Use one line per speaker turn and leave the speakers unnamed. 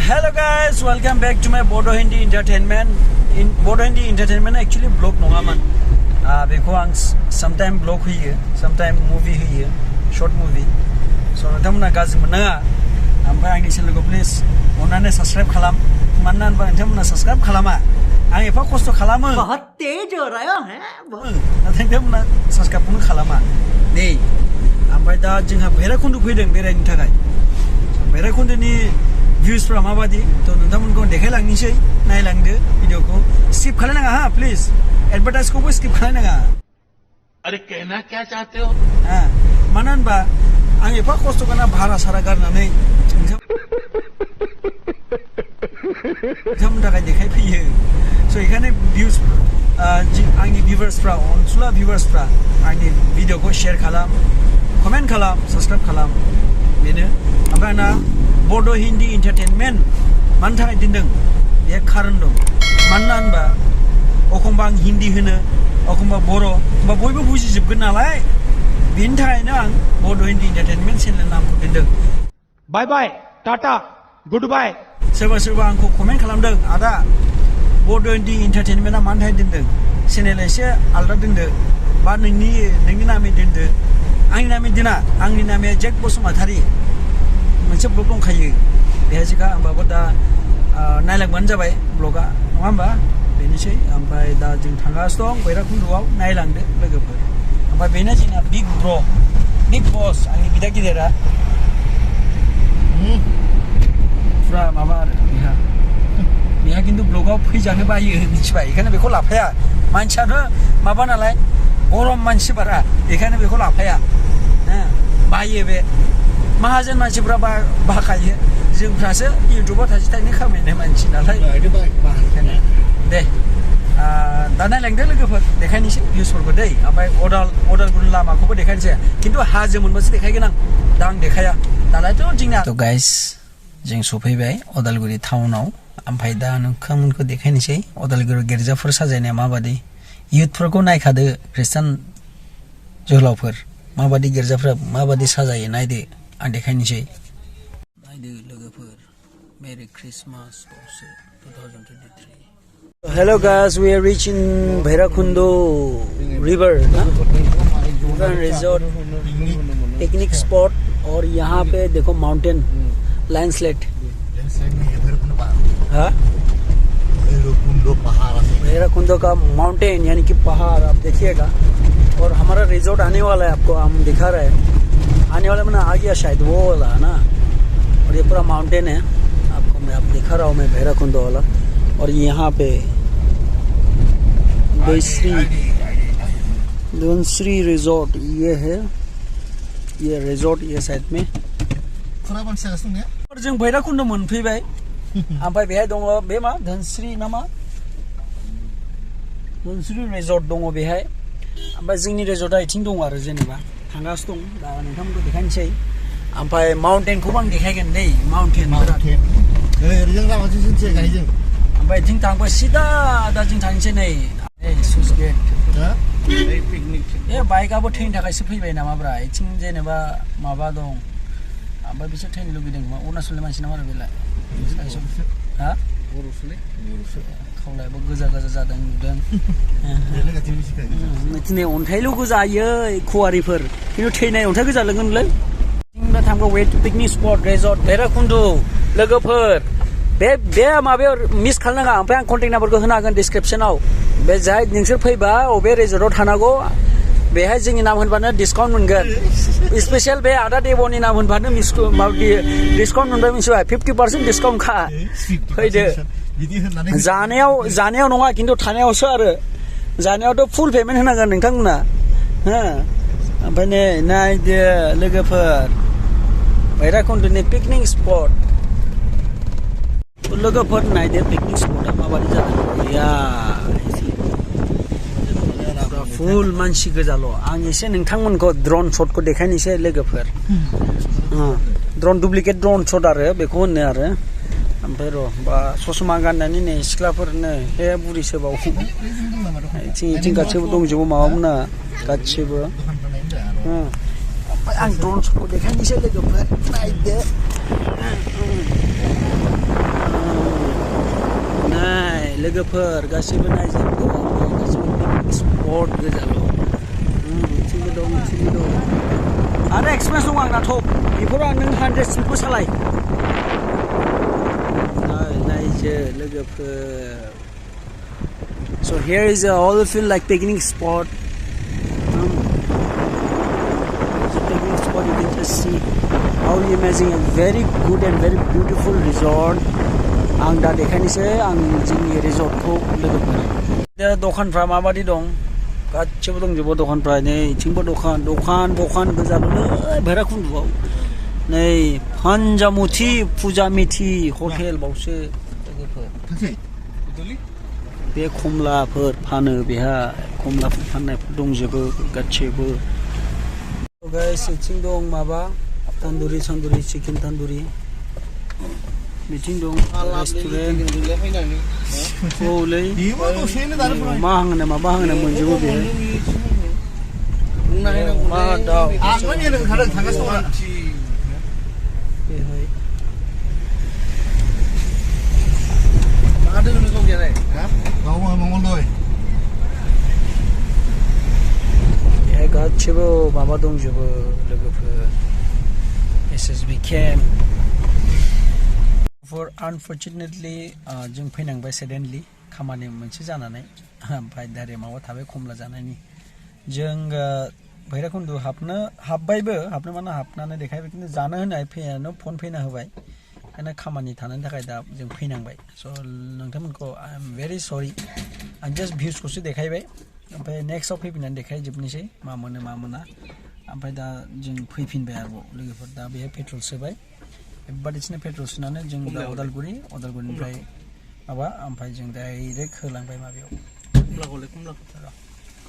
Hello guys, welcome back to my Bodo Hindi Entertainment. In Bodo Hindi Entertainment actually vlog nongaman. Beko ang sometime vlog huiye, sometime movie huiye, short movie. So namna gazi menanga. Ampai angni channel ko please onane subscribe khalam. Mannan ba namna subscribe khalama. Ang epa kosto khalama.
बहुत तेज हो रहा है
Nathang namna subscribe pun khalama. Nei. Ampai da jingha bhairabkunda fैदों बेरायनो थाखाय. bhairabkundani views from Mabadi, तो नोंथांमोनखौ देखायलांनोसै नायलांदो भिडिअखौ skip खालायनाङा हा please एडभार्टाइजखौबो skip खालायनाङा
अरे कहना क्या चाहते हो
मानो होनबा आं एफा खस्थ' गाना भारा सारा गारनानै नोंथांमोननि थाखाय देखायफैयो स' बेखायनो भिउस आंनि भिउवार्सफ्रा अनसुला भिउवार्सफ्रा आंनि भिडिअखौ शेयार खालाम कमेन्ट खालाम साबस्क्राइब खालाम बेनो ओमफ्राय आंना बड' हिन्दी एन्टारटेनमेन्ट मानि थाखाय दोनदों बे खारन दं मानोना होनबा एखमबा आं हिन्दी होनो एखमबा बर' होमबा बयबो बुजिजोबगोन नालाय बेनि थाखायनो आं बड' हिन्दी एन्टारटेनमेन्ट चेनेल नामखौ दोनदों
बाय बाय टाटा गुड बाय
सोरबा सोरबा आंखौ कमेन्ट खालामदों आदा बड' हिन्दी एन्टारटेनमेन्टआ मानि थाखाय दोनदों चेनेला एसे आलदा दोनदो बा नोंनि नामै दोनदो आंनि नामै दोना आंनि नामा जेक बसुमतारी मोनसे ब्लग दंखायो बेहाय जोंहा होमबाबो दा नायलांबानो जाबाय ब्लगा नङा होमबा बेनोसै ओमफ्राय दा जों थांगासिनो दं भैरबकुन्दआव नायलांदो लोगोफोर ओमफ्राय बेनो जोंना बिग बस आंनि बिदा गिदिरा फुरा माबा आरो बेहा खिन्थु ब्लगाव फैजानो बायो मिथिबाय बेखायनो बेखौ लाफाया मानसियानो माबा नालाय गरम मानसि बारा बेखायनो बेखौ लाफाया बायो बे माहाजोन मानसिफ्रा बाखायो जोंफ्रासो इउटुबाव थाइसे थाइनै खामायनाय मानसि नालाय दे दा नायलांदो लोगोफोर देखायनोसै भिउसफोरखौ दै ओमफ्राय अदालगुरि लामाखौबो देखायनोसै खिन्थु हाजो मोनबासो देखायगोन आं दा आं देखाया दालायथ' जोंना थ' गाइस जों सफैबाय अदालगुरि टाउनाव ओमफ्राय दा नोंथांमोनखौ देखायनोसै अदालगुरि गिर्जाफोर साजायनाया माबादि इयुथफोरखौ नायखादो खृष्टान जोहोलावफोर माबादि गिर्जाफ्रा माबादि साजायो नायदो आं देखायनोसै नायदो लोगोफोर merry Christmas 2023 hello guys we are reaching Bhairabkunda river resort picnic spot और यहाँ पे देखो माउंटेन लैंडस्लाइड हाँ भैरबकुंड का माउंटेन यानी कि पहाड़ आप देखिएगा और हमारा रिजॉर्ट आने वाला है आपको हम दिखा रहे हैं आने वाला मैंने आ गया शायद वो वाला है ना और ये पूरा माउंटेन है आपको मैं आप दिखा रहा हूँ मैं भैरबकुंड वाला और यहाँ पे धनश्री रिजॉर्ट ये है ये रिजॉर्ट ये साइड में और जों भैरबकुंड मोनफैबाय ओमफ्राय बेहाय दङ बे मा धनश्री नामा धनश्री रिजॉर्ट दङ बेहाय ओमफ्राय जोंनि रिजॉर्टआ इथिं दङ आरो जेनेबा थांगासिनो दं दा नोंथांमोनखौ देखायनोसै ओमफ्राय माउन्टेनखौबो आं देखायगोन दै माउन्टेन ओमफ्राय इथिं थांबा सिदा दा जों थांसै नै सुइस गेट ए बाइकआबो थैनो थाखायसो फैबाय नामाब्रा इथिं जेनेबा माबा दं ओमफ्राय बिसोर थैनो लुगैदों अरुणाचलनि मानसि नामा आरो बेलाय हा खावलायाबो गोजा जादों नुदों दिनै अन्थाइल' गोजायो खुवारिफोर खिन्थु थैनाय अन्थाइ गोजा लोगोनलै दा थांगौ way to picnic spot resort Bhairabkunda लोगोफोर बे माबायाव मिस खालामनाङा ओमफ्राय आं कन्टेक्ट नाम्बारखौ होनो हागोन डिसक्रिपसनाव बे जाय नोंसोर फैबा अबे रिजॉर्टआव थानांगौ बेहाय जोंनि नाम होनबानो डिसकाउन्ट मोनगोन स्पेशल बे आदा देबनि नाम होनबानो डिसकाउन्ट मोनबाय मिथिबाय 50% डिसकाउन्ट खा फैदो जानायाव नङा खिन्थु थानायावसो आरो जानायावथ' फुल पेमेन्ट होनांगोन नोंथांमोना हो ओमफ्राय नै नायदो लोगोफोर भैरबकुन्दनि पिकनिक स्पट लोगोफोर नायदो पिकनिक स्पटआ माबादि जादों या फुल मानसि गोजाल' आं एसे नोंथांमोनखौ ड्रन शटखौ देखायनोसै लोगोफोर ड्रन डुप्लिकेट ड्रन शट आरो बेखौ होनो आरो ओमफ्राय र' बा ससमा गाननानै नै सिख्लाफोरनो हे बुरि सोबाव इथिं गासैबो दंजोबो माबामोना गासैबो आं ड्रन शटखौ देखायनोसै लोगोफोर नायदो लोगोफोर गासिबो नायजोबो गासिबो स्पट गोजाल' थिगबो दं थिगबो दं आरो एक्सपिरियेन्स दं आंनाथ' बेफोराव नों 100 सिमखौ सालाय नायजो लोगोफोर so here is a all feel like picnic spot picnic spot you can just see how you imagine a very good and very beautiful resort आं दा देखायनोसै आं जोंनि रिजर्टखौ लोगोफोर दा दखानफ्रा माबादि दं गासिबो दंजोबो दखानफ्रा नै इथिंबो दखान गोजाल'लै भैरबकुन्द'आव नै पान्जामुथि फुजामिथि हटेल बावसो लोगोफोर बे खमलाफोर फानो बेहा खमलाफोर फाननायफोर दंजोबो गासिबो गाइस इथिं दं माबा तान्दुरि चिकेन तान्दुरि बिथिं दं रेस्टुरेन्ट औलै मा हांनो माबा हांनो मोनजोबो बेहाय मा दाउ बेहाय बेहाय गासिबो माबा दंजोबो लोगोफोर SSB camp for unfortunately जों फैनांबाय सडेनलि खामानि मोनसे जानानै ओमफ्राय दारे माबा थाबाय खमला जानायनि जों भैरबकुन्द हाबबायबो माने हाबनानै देखायबाय खिन्थु जानो होनाय फैयानो फन फैना होबाय ओंखायनो खामानि थानायनि थाखाय दा जों फैनांबाय स' नोंथांमोनखौ आइ एम भेरि सरि आं जास्ट भिउसखौसो देखायबाय ओमफ्राय नेक्स्टआव फैफिननानै देखायजोबनोसै मा मोनो मा मोना ओमफ्राय दा जों फैफिनबाय आरोबाव लोगोफोर दा बेहाय पेट्रल सोबाय बायदिसिना पेट्रल सोनानै जों दा उदालगुरिनिफ्राय माबा ओमफ्राय जों डाइरेक्ट होलांबाय माबायाव